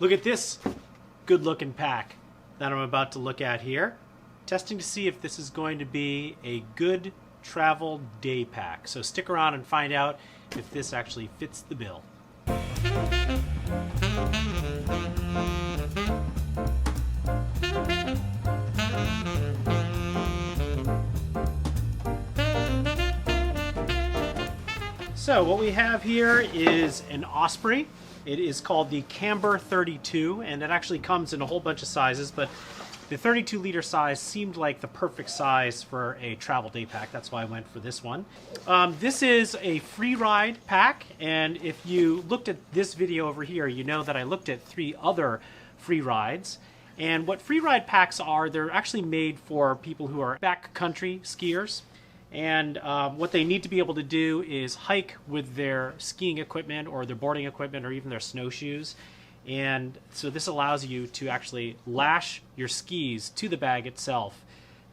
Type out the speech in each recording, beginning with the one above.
Look at this good looking pack that I'm about to look at here. Testing to see if this is going to be a good travel day pack. So stick around and find out if this actually fits the bill. So what we have here is an Osprey. It is called the Kamber 32, and it actually comes in a whole bunch of sizes, but the 32 liter size seemed like the perfect size for a travel day pack. That's why I went for this one. This is a free ride pack, and if you looked at this video over here, you know that I looked at 3 other free rides. And what free ride packs are, they're actually made for people who are backcountry skiers. And what they need to be able to do is hike with their skiing equipment or their boarding equipment or even their snowshoes. And so this allows you to actually lash your skis to the bag itself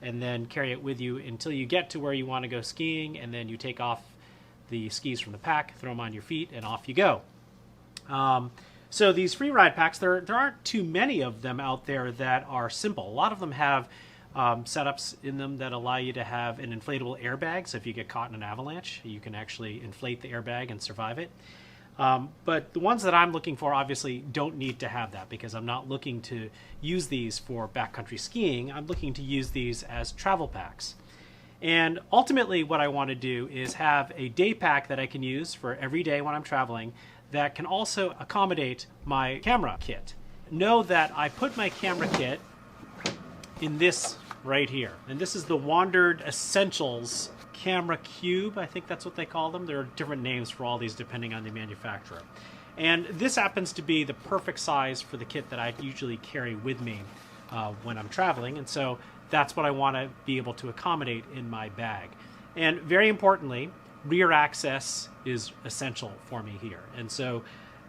and then carry it with you until you get to where you want to go skiing, and then you take off the skis from the pack, throw them on your feet, and off you go. So these free ride packs, there aren't too many of them out there that are simple. A lot of them have setups in them that allow you to have an inflatable airbag, so if you get caught in an avalanche, you can actually inflate the airbag and survive it. But the ones that I'm looking for obviously don't need to have that, because I'm not looking to use these for backcountry skiing. I'm looking to use these as travel packs. And ultimately what I want to do is have a day pack that I can use for every day when I'm traveling that can also accommodate my camera kit. Know that I put my camera kit in this right here, and this is the Wandered Essentials camera cube. I think that's what they call them. There are different names for all these depending on the manufacturer, and this happens to be the perfect size for the kit that I usually carry with me when I'm traveling, and so that's what I want to be able to accommodate in my bag. And very importantly, rear access is essential for me here, and so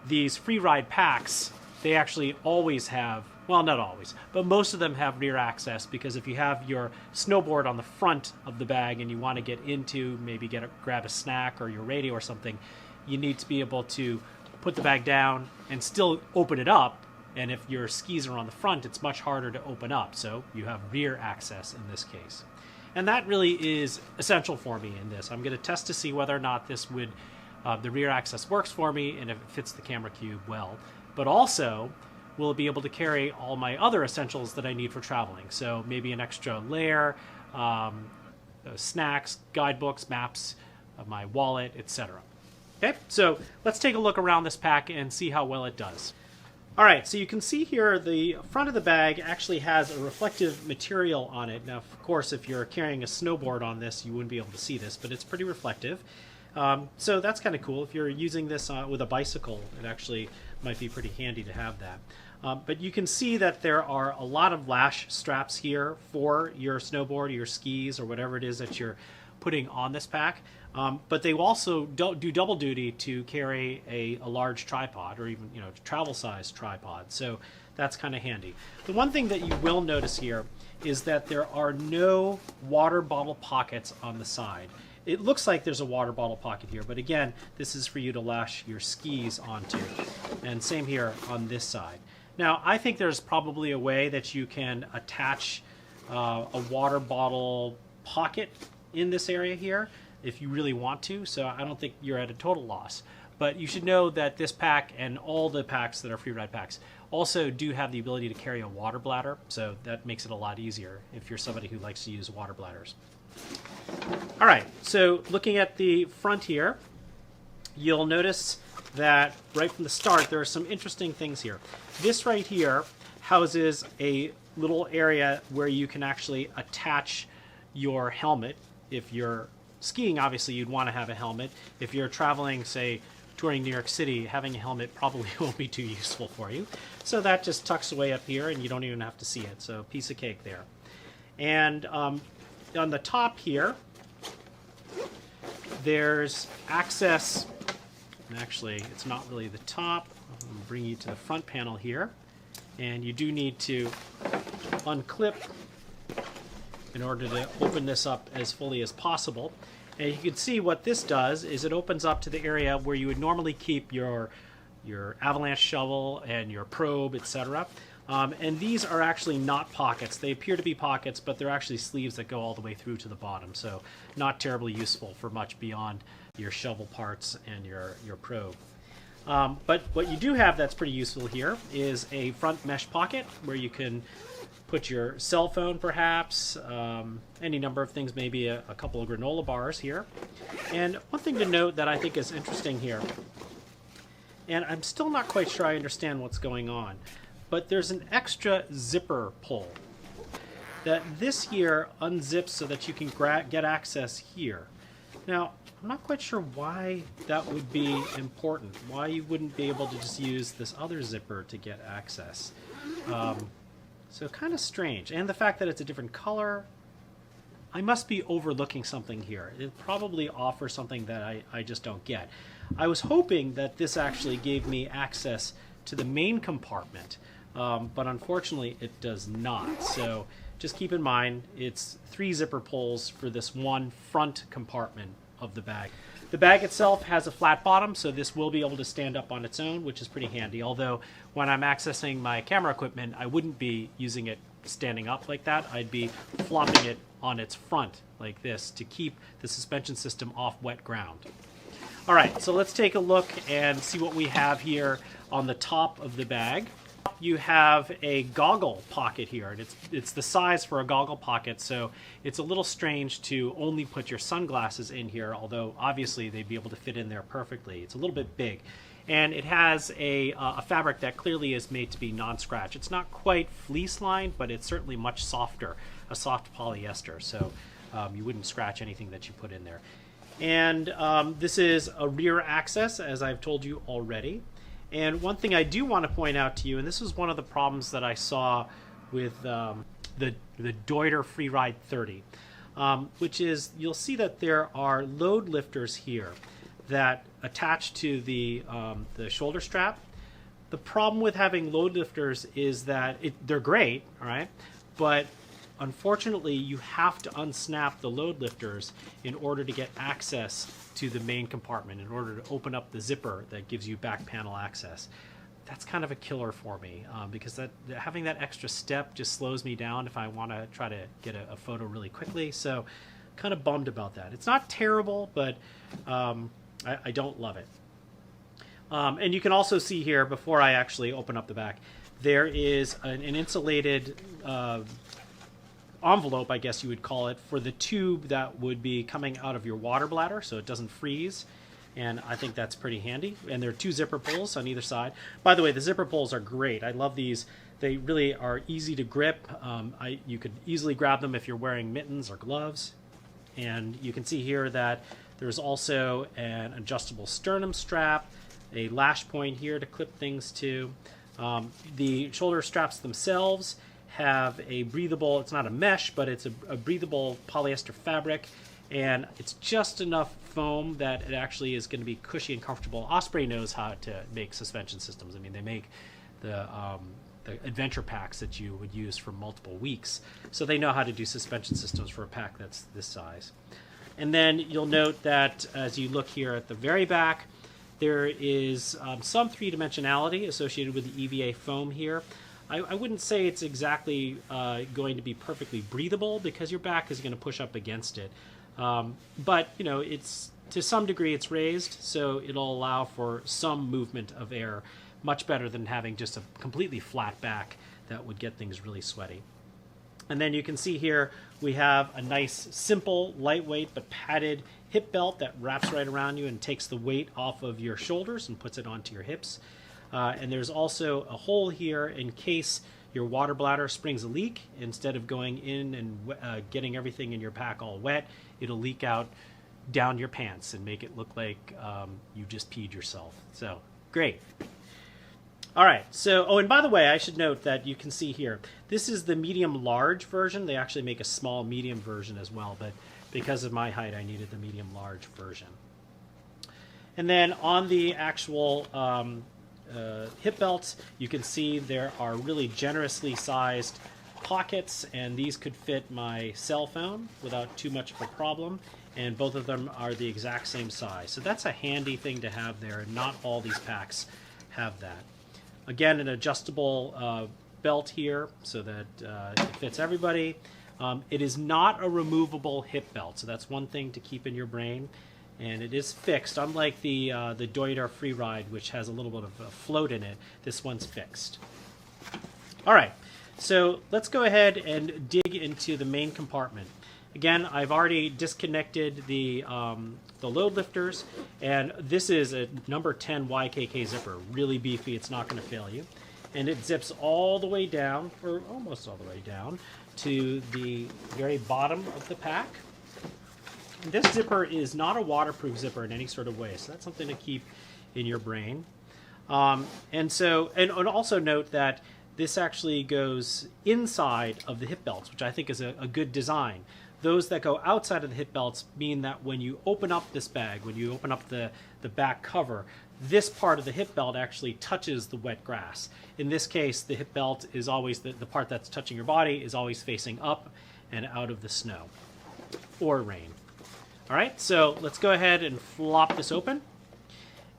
these free ride packs, they actually always have, well, not always, but most of them have rear access, because if you have your snowboard on the front of the bag and you want to get into, maybe grab a snack or your radio or something, you need to be able to put the bag down and still open it up. And if your skis are on the front, it's much harder to open up. So you have rear access in this case. And that really is essential for me in this. I'm going to test to see whether or not this would, the rear access works for me and if it fits the camera cube well. But also, will be able to carry all my other essentials that I need for traveling. So maybe an extra layer, snacks, guidebooks, maps, my wallet, etc. Okay, so let's take a look around this pack and see how well it does. All right, so you can see here the front of the bag actually has a reflective material on it. Now, of course, if you're carrying a snowboard on this, you wouldn't be able to see this, but it's pretty reflective. So that's kind of cool. If you're using this with a bicycle, it actually might be pretty handy to have that. But you can see that there are a lot of lash straps here for your snowboard or your skis or whatever it is that you're putting on this pack. But they also do double duty to carry a large tripod, or even travel size tripod. So that's kind of handy. The one thing that you will notice here is that there are no water bottle pockets on the side. It looks like there's a water bottle pocket here, but again, this is for you to lash your skis onto. And same here on this side. Now, I think there's probably a way that you can attach a water bottle pocket in this area here if you really want to, so I don't think you're at a total loss. But you should know that this pack and all the packs that are free ride packs also do have the ability to carry a water bladder, so that makes it a lot easier if you're somebody who likes to use water bladders. All right, so looking at the front here, you'll notice that right from the start there are some interesting things here. This right here houses a little area where you can actually attach your helmet. If you're skiing, obviously you'd want to have a helmet. If you're traveling, say, touring New York City, having a helmet probably won't be too useful for you. So that just tucks away up here and you don't even have to see it. So piece of cake there. And on the top here, there's access. And actually, it's not really the top. I'm going to bring you to the front panel here. And you do need to unclip in order to open this up as fully as possible. And you can see what this does is it opens up to the area where you would normally keep your your avalanche shovel and your probe, etc. And these are actually not pockets. They appear to be pockets, but they're actually sleeves that go all the way through to the bottom. So not terribly useful for much beyond your shovel parts and your probe. But what you do have that's pretty useful here is a front mesh pocket where you can put your cell phone, perhaps, any number of things, maybe a couple of granola bars here. And one thing to note that I think is interesting here, and I'm still not quite sure I understand what's going on, but there's an extra zipper pull that this here unzips so that you can get access here. Now, I'm not quite sure why that would be important, why you wouldn't be able to just use this other zipper to get access. So kind of strange. And the fact that it's a different color, I must be overlooking something here. It probably offers something that I just don't get. I was hoping that this actually gave me access to the main compartment, but unfortunately it does not. So just keep in mind, it's 3 zipper pulls for this one front compartment of the bag. The bag itself has a flat bottom, so this will be able to stand up on its own, which is pretty handy. Although when I'm accessing my camera equipment, I wouldn't be using it standing up like that. I'd be flopping it on its front like this to keep the suspension system off wet ground. All right, so let's take a look and see what we have here on the top of the bag. You have a goggle pocket here, and it's the size for a goggle pocket, so it's a little strange to only put your sunglasses in here, although obviously they'd be able to fit in there perfectly. It's a little bit big, and it has a fabric that clearly is made to be non-scratch. It's not quite fleece lined, but it's certainly much softer, a soft polyester, so you wouldn't scratch anything that you put in there. And this is a rear access, as I've told you already. And one thing I do want to point out to you, and this is one of the problems that I saw with the Deuter Freeride 30, which is you'll see that there are load lifters here that attach to the shoulder strap. The problem with having load lifters is that they're great, all right, but unfortunately you have to unsnap the load lifters in order to get access to the main compartment, in order to open up the zipper that gives you back panel access. That's kind of a killer for me, because having that extra step just slows me down if I want to try to get a photo really quickly. So kind of bummed about that. It's not terrible, but I don't love it. And you can also see here, before I actually open up the back, there is an insulated envelope, I guess you would call it, for the tube that would be coming out of your water bladder so it doesn't freeze, and I think that's pretty handy. And there are 2 zipper pulls on either side. By the way, the zipper pulls are great. I love these. They really are easy to grip. You could easily grab them if you're wearing mittens or gloves. And you can see here that there's also an adjustable sternum strap, a lash point here to clip things to. The shoulder straps themselves have a breathable, it's not a mesh, but it's a breathable polyester fabric, and it's just enough foam that it actually is going to be cushy and comfortable. Osprey knows how to make suspension systems. I mean, they make the adventure packs that you would use for multiple weeks, so they know how to do suspension systems for a pack that's this size. And then you'll note that as you look here at the very back, there is some three-dimensionality associated with the EVA foam here. I wouldn't say it's exactly going to be perfectly breathable because your back is going to push up against it. But, you know, it's to some degree it's raised, so it'll allow for some movement of air, much better than having just a completely flat back that would get things really sweaty. And then you can see here we have a nice, simple, lightweight, but padded hip belt that wraps right around you and takes the weight off of your shoulders and puts it onto your hips. And there's also a hole here in case your water bladder springs a leak. Instead of going in and getting everything in your pack all wet, it'll leak out down your pants and make it look like you just peed yourself. So, great. All right, so, oh, and by the way, I should note that you can see here, this is the medium-large version. They actually make a small medium version as well, but because of my height, I needed the medium-large version. And then on the actual hip belts, you can see there are really generously sized pockets, and these could fit my cell phone without too much of a problem, and both of them are the exact same size. So that's a handy thing to have there. Not all these packs have that. Again, an adjustable belt here so that it fits everybody. It is not a removable hip belt, so that's one thing to keep in your brain. And it is fixed, unlike the Deuter Freeride, which has a little bit of a float in it. This one's fixed. All right, so let's go ahead and dig into the main compartment. Again, I've already disconnected the load lifters, and this is a number 10 YKK zipper, really beefy. It's not going to fail you. And it zips all the way down, or almost all the way down, to the very bottom of the pack. And this zipper is not a waterproof zipper in any sort of way, so that's something to keep in your brain. And also note that this actually goes inside of the hip belts, which I think is a good design. Those that go outside of the hip belts mean that when you open up this bag, when you open up the back cover, this part of the hip belt actually touches the wet grass. In this case, the hip belt is always, the part that's touching your body is always facing up and out of the snow or rain. All right, so let's go ahead and flop this open.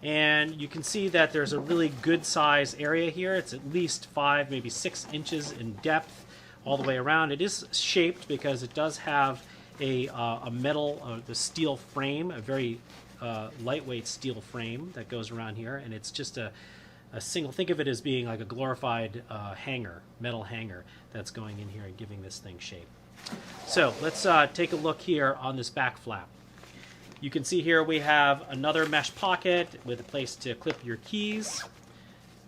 And you can see that there's a really good size area here. It's at least 5, maybe 6 inches in depth all the way around. It is shaped because it does have a metal, the steel frame, a very lightweight steel frame that goes around here, and it's just a single, think of it as being like a glorified hanger, metal hanger that's going in here and giving this thing shape. So let's take a look here on this back flap. You can see here we have another mesh pocket with a place to clip your keys.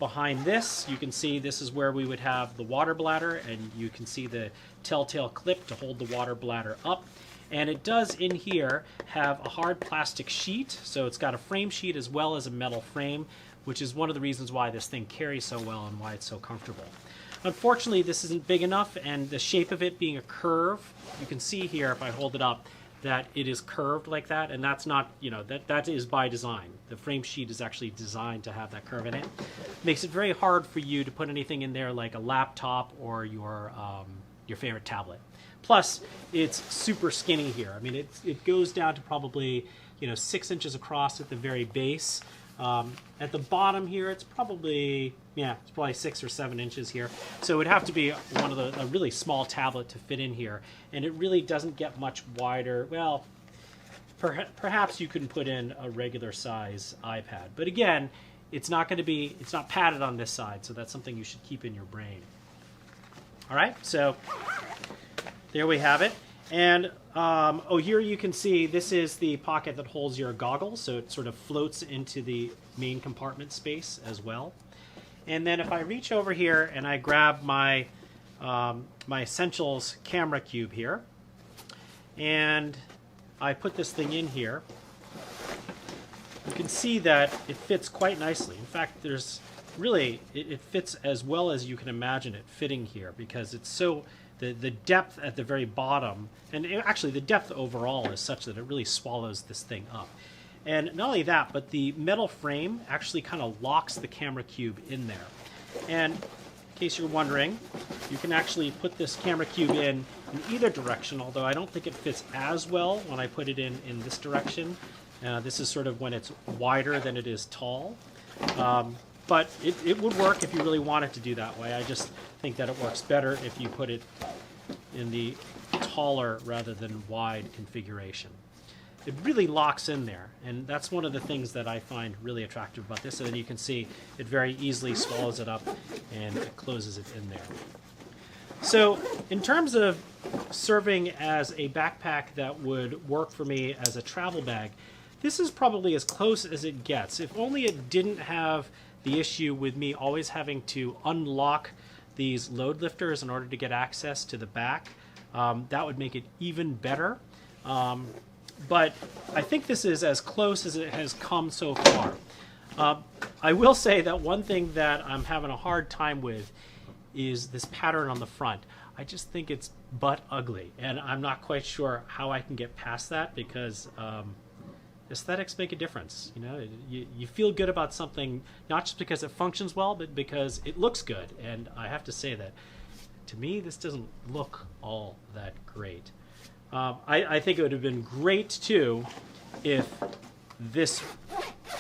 Behind this, you can see this is where we would have the water bladder, and you can see the telltale clip to hold the water bladder up. And it does in here have a hard plastic sheet, so it's got a frame sheet as well as a metal frame, which is one of the reasons why this thing carries so well and why it's so comfortable. Unfortunately, this isn't big enough, and the shape of it being a curve, you can see here if I hold it up that it is curved like that, and that's not, that is by design. The frame sheet is actually designed to have that curve in it. Makes it very hard for you to put anything in there like a laptop or your favorite tablet. Plus, it's super skinny here. I mean, it goes down to probably 6 inches across at the very base. At the bottom here, it's probably 6 or 7 inches here. So it would have to be a really small tablet to fit in here, and it really doesn't get much wider. Well, perhaps you can put in a regular size iPad, but again, it's not padded on this side, so that's something you should keep in your brain. All right, so there we have it. And here you can see this is the pocket that holds your goggles, so it sort of floats into the main compartment space as well. And then if I reach over here and I grab my my Essentials camera cube here, and I put this thing in here, you can see that it fits quite nicely. In fact, there's really, it fits as well as you can imagine it fitting here, because it's so, the depth at the very bottom, and actually the depth overall is such that it really swallows this thing up. And not only that, but the metal frame actually kind of locks the camera cube in there. And in case you're wondering, you can actually put this camera cube in either direction, although I don't think it fits as well when I put it in this direction. This is sort of when it's wider than it is tall. But it would work if you really wanted to do that way. I just think that it works better if you put it in the taller rather than wide configuration. It really locks in there, and that's one of the things that I find really attractive about this. And you can see it very easily swallows it up and it closes it in there. So in terms of serving as a backpack that would work for me as a travel bag, this is probably as close as it gets. If only it didn't have the issue with me always having to unlock these load lifters in order to get access to the back, that would make it even better. But I think this is as close as it has come so far. I will say that one thing that I'm having a hard time with is this pattern on the front. I just think it's butt ugly, and I'm not quite sure how I can get past that, because aesthetics make a difference. You feel good about something not just because it functions well, but because it looks good. And I have to say that to me, this doesn't look all that great. I think it would have been great too if this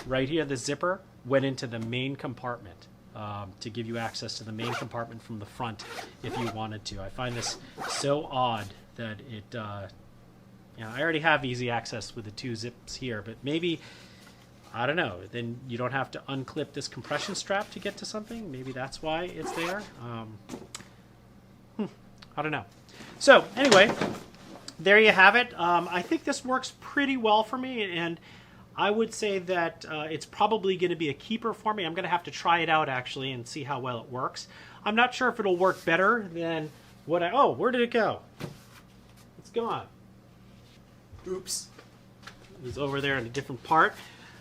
right here, the zipper, went into the main compartment to give you access to the main compartment from the front if you wanted to. I find this so odd that it, I already have easy access with the 2 zips here, but maybe, I don't know, then you don't have to unclip this compression strap to get to something. Maybe that's why it's there. I don't know. So anyway, there you have it. I think this works pretty well for me, and I would say that it's probably going to be a keeper for me. I'm going to have to try it out actually and see how well it works. I'm not sure if it'll work better than what oh, where did it go? It's gone. Oops. It was over there in a different part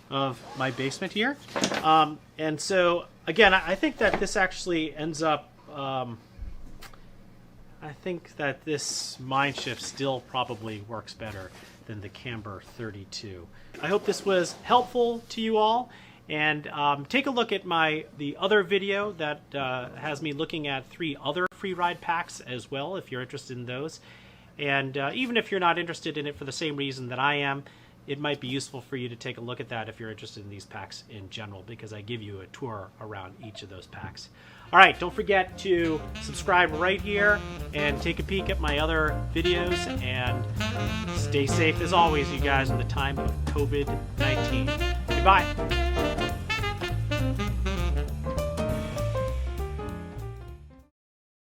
of my basement here. And so again, I think that this actually ends up, I think that this Mindshift still probably works better than the Kamber 32. I hope this was helpful to you all, and take a look at the other video that has me looking at 3 other free ride packs as well, if you're interested in those. And even if you're not interested in it for the same reason that I am, it might be useful for you to take a look at that if you're interested in these packs in general, because I give you a tour around each of those packs. All right, don't forget to subscribe right here and take a peek at my other videos, and stay safe as always, you guys, in the time of COVID-19. Goodbye.